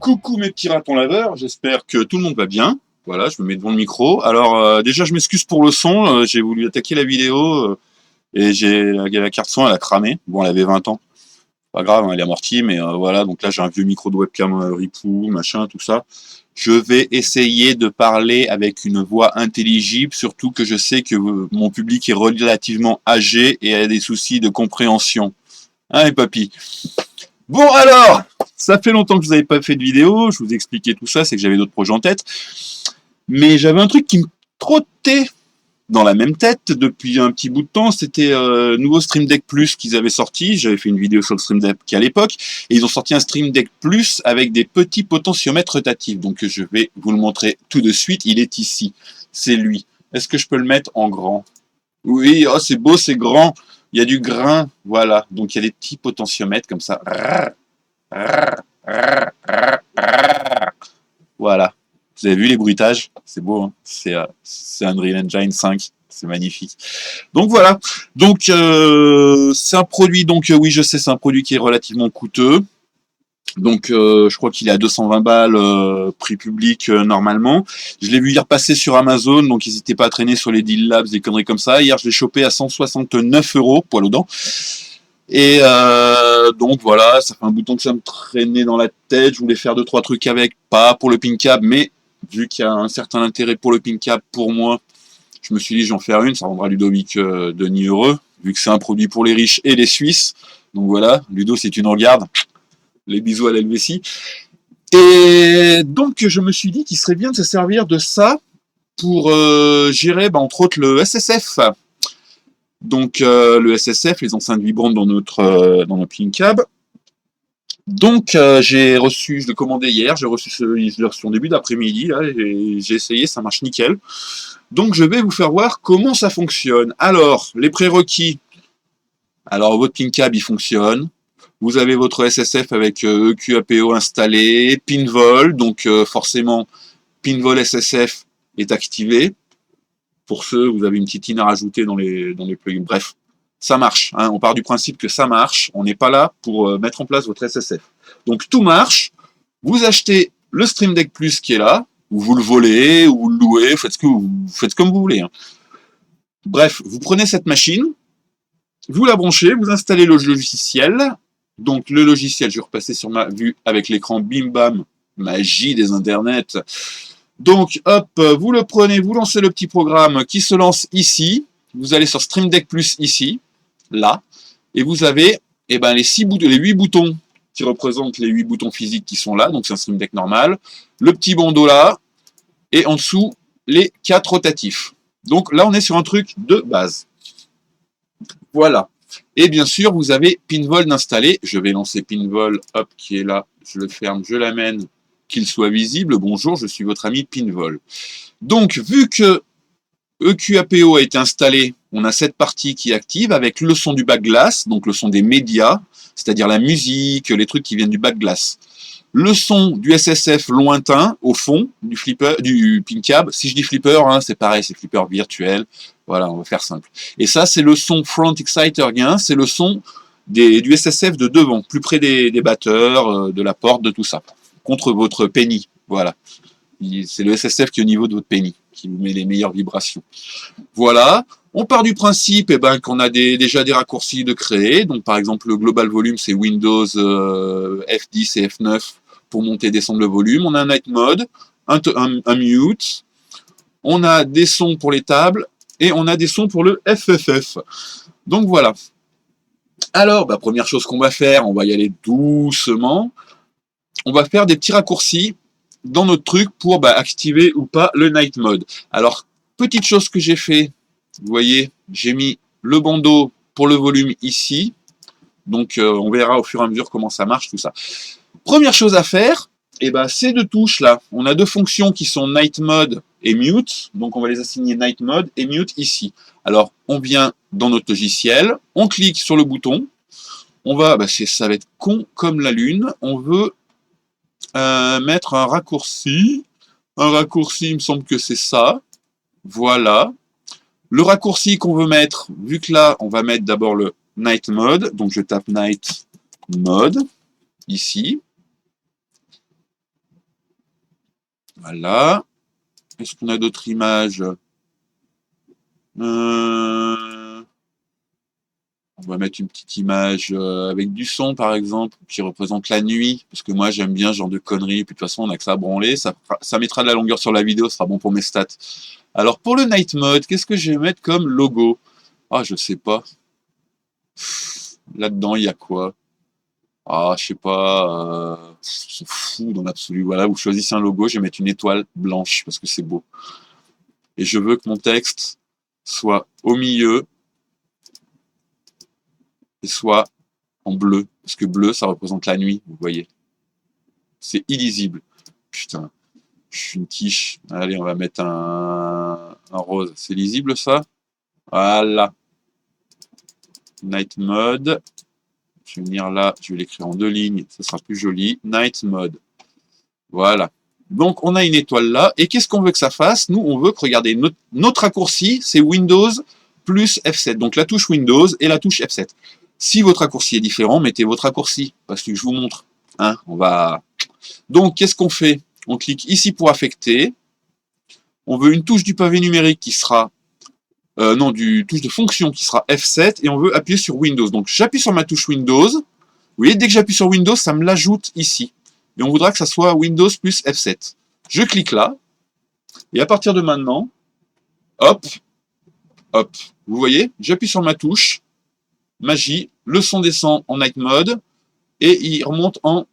Coucou mes petits ratons laveurs, j'espère que tout le monde va bien. Voilà, je me mets devant le micro. Alors déjà je m'excuse pour le son, j'ai voulu attaquer la vidéo et la carte son elle a cramé. Bon, elle avait 20 ans, pas grave, hein, elle est amortie, mais voilà, donc là j'ai un vieux micro de webcam ripou, machin, tout ça. Je vais essayer de parler avec une voix intelligible, surtout que je sais que mon public est relativement âgé et a des soucis de compréhension. Hein les papis? Bon alors, ça fait longtemps que je n'avais pas fait de vidéo, je vous ai expliqué tout ça, c'est que j'avais d'autres projets en tête. Mais j'avais un truc qui me trottait dans la même tête depuis un petit bout de temps, c'était nouveau Stream Deck Plus qu'ils avaient sorti. J'avais fait une vidéo sur le Stream Deck à l'époque, et ils ont sorti un Stream Deck Plus avec des petits potentiomètres rotatifs. Donc je vais vous le montrer tout de suite, il est ici, c'est lui. Est-ce que je peux le mettre en grand? Oui, oh c'est beau, c'est grand, il y a du grain, voilà. Donc il y a des petits potentiomètres comme ça. Voilà. Vous avez vu les bruitages? C'est beau, hein, c'est Unreal Engine 5. C'est magnifique. Donc voilà. Donc c'est un produit, donc oui, je sais, c'est un produit qui est relativement coûteux. Donc je crois qu'il est à 220 balles prix public normalement. Je l'ai vu hier passer sur Amazon, donc n'hésitez pas à traîner sur les Deal Labs, des conneries comme ça. Hier je l'ai chopé à 169 €, poil aux dents. Et donc voilà, ça fait un bouton que ça me traînait dans la tête. Je voulais faire 2-3 trucs avec, pas pour le pin cab, mais vu qu'il y a un certain intérêt pour le pin cab pour moi, je me suis dit je vais en faire une, ça rendra Ludovic Denis heureux, vu que c'est un produit pour les riches et les Suisses. Donc voilà, Ludo, si tu nous regardes, les bisous à l'Helvétie. Et donc je me suis dit qu'il serait bien de se servir de ça pour gérer entre autres le SSF. Donc le SSF, les enceintes vibrantes dans notre pin cab. Donc j'ai reçu, je l'ai commandé hier, je l'ai reçu en début d'après-midi, là, et j'ai essayé, ça marche nickel. Donc je vais vous faire voir comment ça fonctionne. Alors, les prérequis. Alors votre pin cab il fonctionne. Vous avez votre SSF avec EQAPO installé, Pinvol, donc forcément Pinvol SSF est activé. Pour ceux, vous avez une petite in à rajouter dans les plugins. Bref, ça marche. Hein. On part du principe que ça marche. On n'est pas là pour mettre en place votre SSF. Donc tout marche. Vous achetez le Stream Deck Plus qui est là, ou vous le volez, ou vous le louez, faites comme vous voulez. Hein. Bref, vous prenez cette machine, vous la branchez, vous installez le logiciel. Donc le logiciel, je vais repasser sur ma vue avec l'écran bim bam, magie des internets. Donc hop, vous le prenez, vous lancez le petit programme qui se lance ici. Vous allez sur Stream Deck Plus ici, là, et vous avez les 8 boutons qui représentent les 8 boutons physiques qui sont là, donc c'est un Stream Deck normal, le petit bandeau là, et en dessous les 4 rotatifs. Donc là on est sur un truc de base. Voilà. Et bien sûr vous avez Pinvol d'installer. Je vais lancer Pinvol, hop, qui est là, je le ferme, je l'amène, qu'il soit visible. Bonjour, je suis votre ami Pinvol. Donc vu que EQAPO a été installé, on a cette partie qui est active avec le son du backglass, donc le son des médias, c'est-à-dire la musique, les trucs qui viennent du backglass. Le son du SSF lointain, au fond, du pin cab. Si je dis flipper, hein, c'est pareil, c'est flipper virtuel. Voilà, on va faire simple. Et ça, c'est le son front exciter gain, c'est le son du SSF de devant, plus près des batteurs, de la porte, de tout ça, contre votre penny. Voilà. C'est le SSF qui est au niveau de votre penny, qui vous met les meilleures vibrations. Voilà. On part du principe qu'on a déjà des raccourcis de créer. Donc par exemple, le global volume, c'est Windows F10 et F9 pour monter et descendre le volume. On a un night mode, un mute. On a des sons pour les tables et on a des sons pour le FFF. Donc voilà. Alors, première chose qu'on va faire, on va y aller doucement. On va faire des petits raccourcis dans notre truc pour activer ou pas le night mode. Alors, petite chose que j'ai fait, vous voyez, j'ai mis le bandeau pour le volume ici. Donc, on verra au fur et à mesure comment ça marche, tout ça. Première chose à faire, ces deux touches là. On a deux fonctions qui sont night mode et mute. Donc, on va les assigner night mode et mute ici. Alors, on vient dans notre logiciel, on clique sur le bouton. On va, ça va être con comme la lune. On veut mettre un raccourci. Un raccourci, il me semble que c'est ça. Voilà. Le raccourci qu'on veut mettre, vu que là, on va mettre d'abord le night mode. Donc, je tape night mode, ici. Voilà. Est-ce qu'on a d'autres images? On va mettre une petite image avec du son, par exemple, qui représente la nuit, parce que moi, j'aime bien ce genre de conneries. Puis de toute façon, on n'a que ça à branler. Ça mettra de la longueur sur la vidéo, ce sera bon pour mes stats. Alors, pour le night mode, qu'est-ce que je vais mettre comme logo? Ah, je sais pas. Là-dedans, il y a quoi? Ah, je sais pas. C'est fou dans l'absolu. Voilà, vous choisissez un logo, je vais mettre une étoile blanche, parce que c'est beau. Et je veux que mon texte soit au milieu et soit en bleu. Parce que bleu, ça représente la nuit, vous voyez. C'est illisible. Putain, je suis une quiche. Allez, on va mettre un rose. C'est lisible, ça? Voilà. Night mode. Je vais venir là, je vais l'écrire en 2 lignes. Ça sera plus joli. Night mode. Voilà. Donc, on a une étoile là. Et qu'est-ce qu'on veut que ça fasse? Nous, on veut que, regardez, notre raccourci, c'est Windows plus F7. Donc, la touche Windows et la touche F7. Si votre raccourci est différent, mettez votre raccourci. Parce que je vous montre. Hein, on va... Donc, qu'est-ce qu'on fait? On clique ici pour affecter. On veut une touche du pavé numérique qui sera... non, du touche de fonction qui sera F7. Et on veut appuyer sur Windows. Donc, j'appuie sur ma touche Windows. Vous voyez, dès que j'appuie sur Windows, ça me l'ajoute ici. Et on voudra que ça soit Windows plus F7. Je clique là. Et à partir de maintenant, hop, hop. Vous voyez, j'appuie sur ma touche. Magie. Le son descend en night mode. Et il remonte en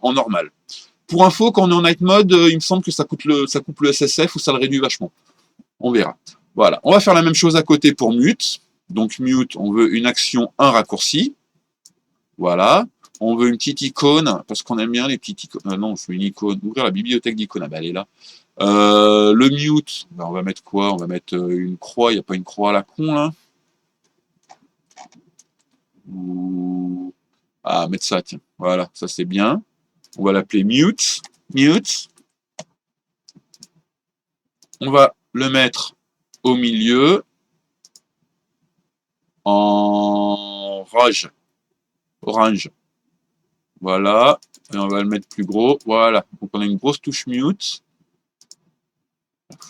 normal. Pour info, quand on est en night mode, il me semble que ça coupe le SSF ou ça le réduit vachement. On verra. Voilà. On va faire la même chose à côté pour mute. Donc mute, on veut une action, un raccourci. Voilà. On veut une petite icône, parce qu'on aime bien les petites icônes. Non, je veux une icône. Ouvrir la bibliothèque d'icônes. Ah ben, elle est là. Le mute, ben, on va mettre quoi? On va mettre une croix. Il n'y a pas une croix à la con, là? Ou... Ah, mettre ça, tiens. Voilà, ça c'est bien. On va l'appeler mute. Mute. On va le mettre au milieu en rouge. Orange. Voilà. Et on va le mettre plus gros. Voilà. Donc on a une grosse touche mute.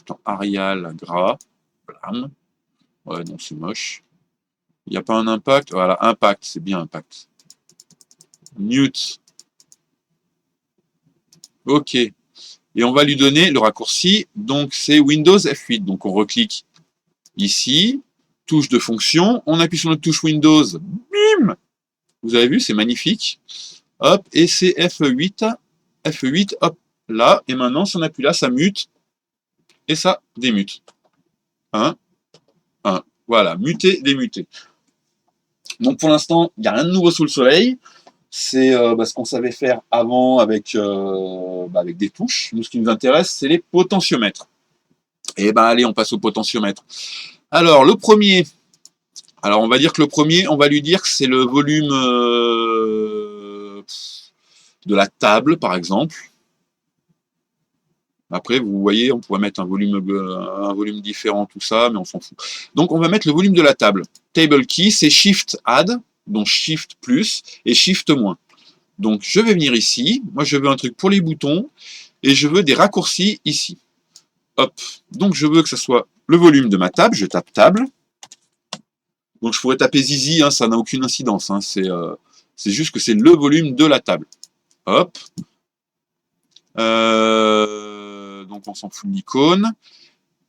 En Arial gras. Blam. Ouais, non, c'est moche. Il n'y a pas un impact. Voilà, impact, c'est bien impact. Mute. OK. Et on va lui donner le raccourci. Donc c'est Windows F8. Donc on reclique ici. Touche de fonction. On appuie sur notre touche Windows. Bim! Vous avez vu, c'est magnifique. Hop, et c'est F8. F8, hop, là. Et maintenant, si on appuie là, ça mute. Et ça démute. 1, 1. Voilà, muter, démuter. Donc pour l'instant, il n'y a rien de nouveau sous le soleil. C'est ce qu'on savait faire avant avec des touches. Nous, ce qui nous intéresse, c'est les potentiomètres. Et ben allez, on passe au potentiomètre. Alors, le premier. Alors, on va dire que le premier, on va lui dire que c'est le volume de la table, par exemple. Après, vous voyez, on pourrait mettre un volume différent, tout ça, mais on s'en fout. Donc, on va mettre le volume de la table. Table key, c'est Shift Add, donc Shift plus et Shift moins. Donc, je vais venir ici. Moi, je veux un truc pour les boutons et je veux des raccourcis ici. Hop. Donc, je veux que ce soit le volume de ma table. Je tape table. Donc, je pourrais taper Zizi, hein, ça n'a aucune incidence. Hein, c'est juste que c'est le volume de la table. Hop. Donc on s'en fout de l'icône.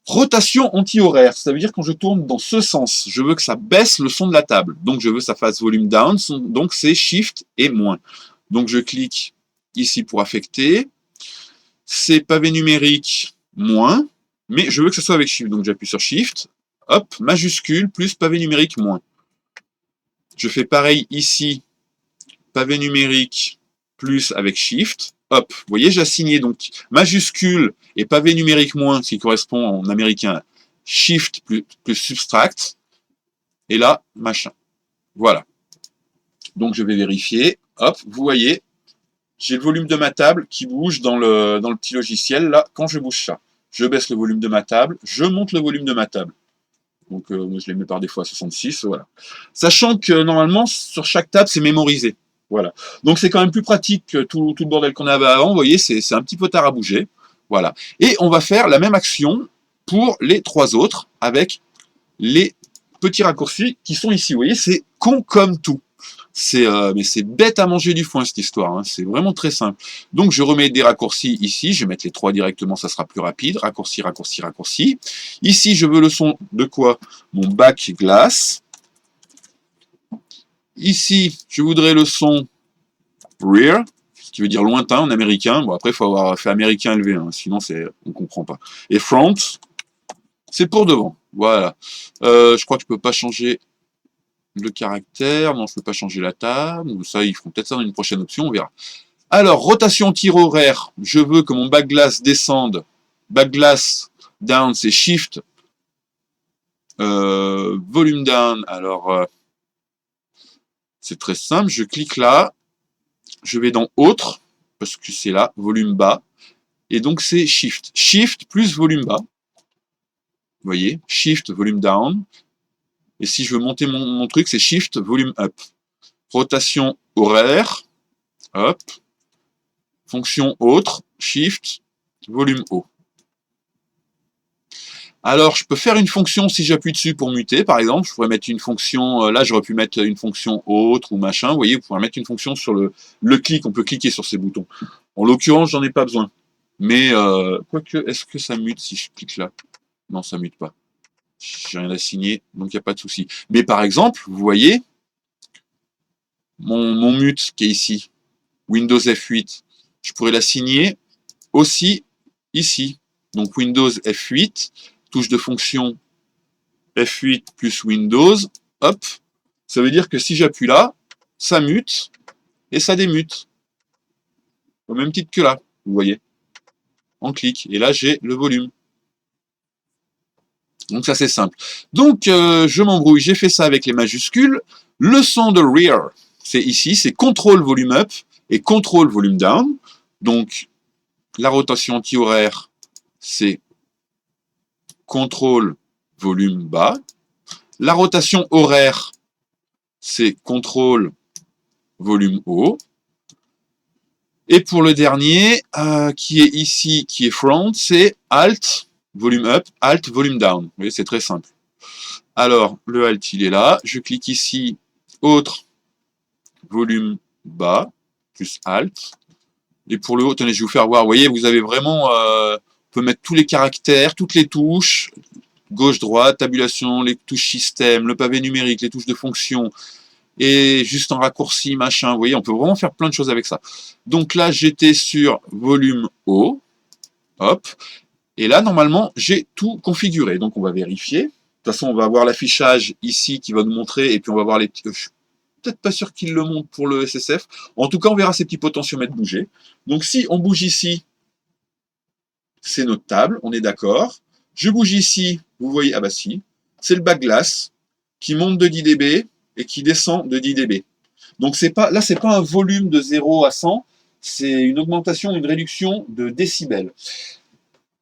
Rotation anti-horaire, ça veut dire quand je tourne dans ce sens, je veux que ça baisse le son de la table. Donc je veux que ça fasse volume down, donc c'est Shift et moins. Donc je clique ici pour affecter. C'est pavé numérique moins, mais je veux que ce soit avec Shift. Donc j'appuie sur Shift, hop, majuscule, plus pavé numérique moins. Je fais pareil ici, pavé numérique, plus avec Shift. Hop, vous voyez, j'ai assigné donc majuscule et pavé numérique moins, ce qui correspond en américain Shift plus Subtract. Et là, machin. Voilà. Donc je vais vérifier. Hop, vous voyez, j'ai le volume de ma table qui bouge dans le petit logiciel. Là, quand je bouge ça, je baisse le volume de ma table, je monte le volume de ma table. Donc moi je les mets par défaut à 66, voilà. Sachant que normalement, sur chaque table, c'est mémorisé. Voilà. Donc c'est quand même plus pratique que tout le bordel qu'on avait avant. Vous voyez, c'est un petit peu tard à bouger. Voilà. Et on va faire la même action pour les 3 autres avec les petits raccourcis qui sont ici. Vous voyez, c'est con comme tout. Mais c'est bête à manger du foin cette histoire, hein. C'est vraiment très simple. Donc je remets des raccourcis ici, je vais mettre les 3 directement, ça sera plus rapide. Raccourci, raccourci, raccourci. Ici, je veux le son de quoi? Mon back glass. Ici, je voudrais le son rear, ce qui veut dire lointain en américain. Bon, après, il faut avoir fait américain élevé, hein, sinon on ne comprend pas. Et front, c'est pour devant. Voilà. Je crois que je ne peux pas changer le caractère. Non, je ne peux pas changer la table. Ça, ils feront peut-être ça dans une prochaine option, on verra. Alors, rotation tir horaire. Je veux que mon back glass descende. Back glass down, c'est shift. Volume down. Alors, c'est très simple. Je clique là. Je vais dans autre, parce que c'est là, volume bas. Et donc, c'est shift. Shift plus volume bas. Vous voyez, shift, volume down. Et si je veux monter mon truc, c'est shift, volume up. Rotation horaire. Hop. Fonction autre, shift, volume haut. Alors, je peux faire une fonction si j'appuie dessus pour muter, par exemple. Je pourrais mettre une fonction, là j'aurais pu mettre une fonction autre ou machin. Vous voyez, vous pouvez mettre une fonction sur le clic, on peut cliquer sur ces boutons. En l'occurrence, j'en ai pas besoin. Mais, quoique, est-ce que ça mute si je clique là? Non, ça mute pas. J'ai rien assigné, donc il n'y a pas de souci. Mais par exemple, vous voyez, mon mute qui est ici, Windows F8, je pourrais l'assigner aussi ici. Donc Windows F8, touche de fonction F8 plus Windows, hop, ça veut dire que si j'appuie là, ça mute et ça démute. Au même titre que là, vous voyez, en clic. Et là, j'ai le volume. Donc ça, c'est simple. Donc, je m'embrouille, j'ai fait ça avec les majuscules. Le son de rear, c'est ici, c'est contrôle volume up et contrôle volume down. Donc, la rotation anti-horaire, c'est contrôle volume bas. La rotation horaire, c'est contrôle volume haut. Et pour le dernier, qui est ici, qui est front, c'est alt, volume up, alt, volume down. Vous voyez, c'est très simple. Alors, le alt, il est là. Je clique ici, autre, volume bas, plus alt. Et pour le haut, attendez, je vais vous faire voir. Vous voyez, vous avez vraiment, on peut mettre tous les caractères, toutes les touches, gauche, droite, tabulation, les touches système, le pavé numérique, les touches de fonction, et juste en raccourci, machin, vous voyez, on peut vraiment faire plein de choses avec ça. Donc là, j'étais sur volume haut, hop, et là, normalement, j'ai tout configuré. Donc on va vérifier. De toute façon, on va avoir l'affichage ici qui va nous montrer, et puis on va voir les petits... Je suis peut-être pas sûr qu'il le montre pour le SSF. En tout cas, on verra ces petits potentiomètres bouger. Donc si on bouge ici, c'est notre table, on est d'accord. Je bouge ici, vous voyez, ah bah si, c'est le back glass qui monte de 10 dB et qui descend de 10 dB. Donc là, c'est pas un volume de 0 à 100, c'est une augmentation, une réduction de décibels.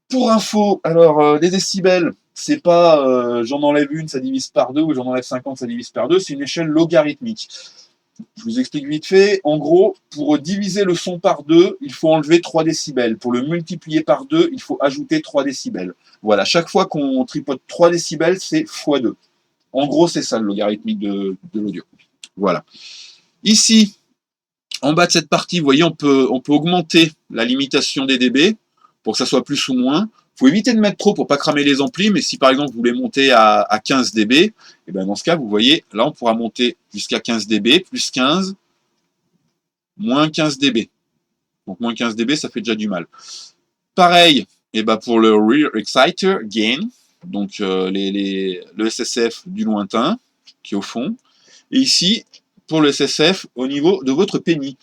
Pour info, alors les décibels, c'est pas j'en enlève une, ça divise par 2, ou j'en enlève 50, ça divise par 2, c'est une échelle logarithmique. Je vous explique vite fait. En gros, pour diviser le son par 2, il faut enlever 3 décibels. Pour le multiplier par 2, il faut ajouter 3 décibels. Voilà, chaque fois qu'on tripote 3 décibels, c'est x2. En gros, c'est ça le logarithmique de l'audio. Voilà. Ici, en bas de cette partie, vous voyez, on peut augmenter la limitation des dB pour que ça soit plus ou moins. Il faut éviter de mettre trop pour ne pas cramer les amplis, mais si par exemple vous voulez monter à 15 dB, et bien dans ce cas, vous voyez, là on pourra monter jusqu'à 15 dB, plus 15, moins 15 dB. Donc moins 15 dB, ça fait déjà du mal. Pareil, et ben pour le Rear Exciter Gain, donc le SSF du lointain, qui est au fond, et ici, pour le SSF, au niveau de votre pénis.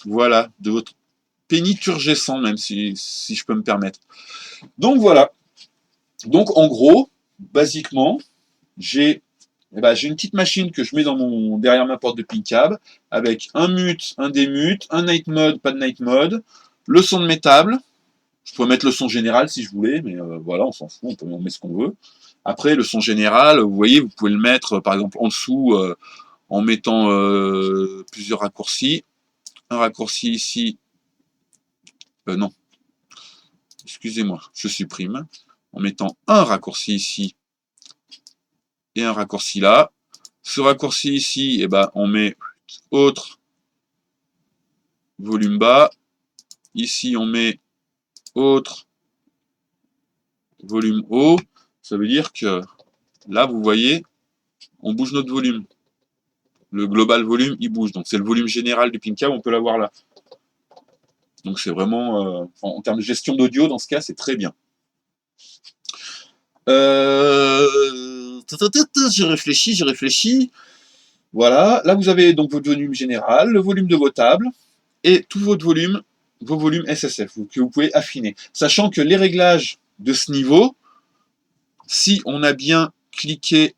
Voilà, de votre pénis turgescent, même si je peux me permettre. Donc voilà. Donc en gros, basiquement, j'ai une petite machine que je mets derrière ma porte de PinCab avec un mute, un démute, un night mode, pas de night mode, le son de mes tables. Je pourrais mettre le son général si je voulais, mais voilà, on s'en fout, on met ce qu'on veut. Après, le son général, vous voyez, vous pouvez le mettre par exemple en dessous en mettant plusieurs raccourcis. Un raccourci ici, non, excusez-moi, je supprime, en mettant un raccourci ici et un raccourci là. Ce raccourci ici, eh ben, on met autre volume bas. Ici, on met autre volume haut. Ça veut dire que là, vous voyez, on bouge notre volume. Le global volume, il bouge. Donc, c'est le volume général du Pinka, on peut l'avoir là. Donc, c'est vraiment, en termes de gestion d'audio, dans ce cas, c'est très bien. J'ai réfléchi. Voilà, là vous avez donc votre volume général, le volume de vos tables et tout votre volume, vos volumes SSF que vous pouvez affiner. Sachant que les réglages de ce niveau, si on a bien cliqué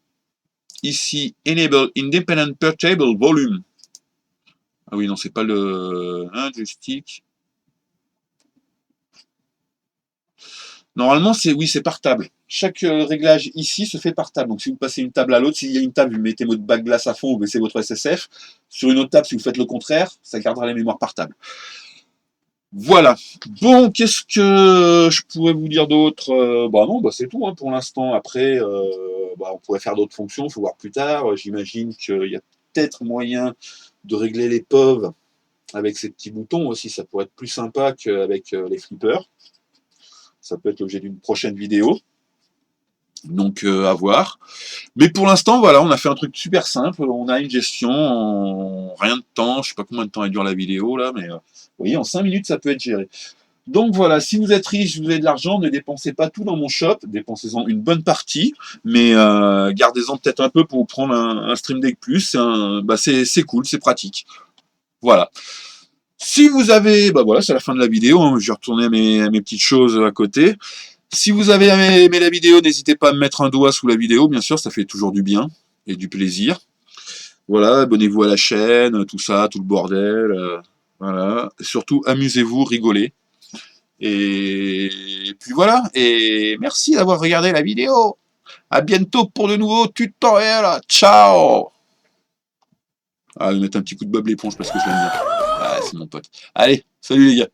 ici Enable Independent Per Table Volume. Ah oui, non, c'est pas le joystick. Normalement, c'est oui, c'est par table. Chaque réglage ici se fait par table. Donc, si vous passez une table à l'autre, s'il y a une table, vous mettez votre bac glace à fond, vous baissez votre SSF. Sur une autre table, si vous faites le contraire, ça gardera la mémoire par table. Voilà. Bon, qu'est-ce que je pourrais vous dire d'autre? Bah non, bah c'est tout hein, pour l'instant. Après, on pourrait faire d'autres fonctions, il faut voir plus tard. J'imagine qu'il y a peut-être moyen de régler les POV avec ces petits boutons aussi. Ça pourrait être plus sympa qu'avec les flippers. Ça peut être l'objet d'une prochaine vidéo. Donc à voir. Mais pour l'instant, voilà, on a fait un truc super simple. On a une gestion en rien de temps. Je sais pas combien de temps elle dure la vidéo là, mais vous voyez, en 5 minutes, ça peut être géré. Donc voilà, si vous êtes riche, vous avez de l'argent, ne dépensez pas tout dans mon shop, dépensez-en une bonne partie, mais gardez-en peut-être un peu pour prendre un Stream Deck Plus. C'est cool, c'est pratique. Voilà. Si vous avez, bah voilà, c'est la fin de la vidéo. Hein, je vais retourner mes petites choses à côté. Si vous avez aimé la vidéo, n'hésitez pas à me mettre un doigt sous la vidéo, bien sûr, ça fait toujours du bien et du plaisir. Voilà, abonnez-vous à la chaîne, tout ça, tout le bordel. Voilà. Et surtout, amusez-vous, rigolez. Et puis voilà. Et merci d'avoir regardé la vidéo. À bientôt pour de nouveaux tutoriels. Ciao. Ah, je vais mettre un petit coup de Bob l'éponge parce que je l'aime bien. Ah, c'est mon pote. Allez, salut les gars.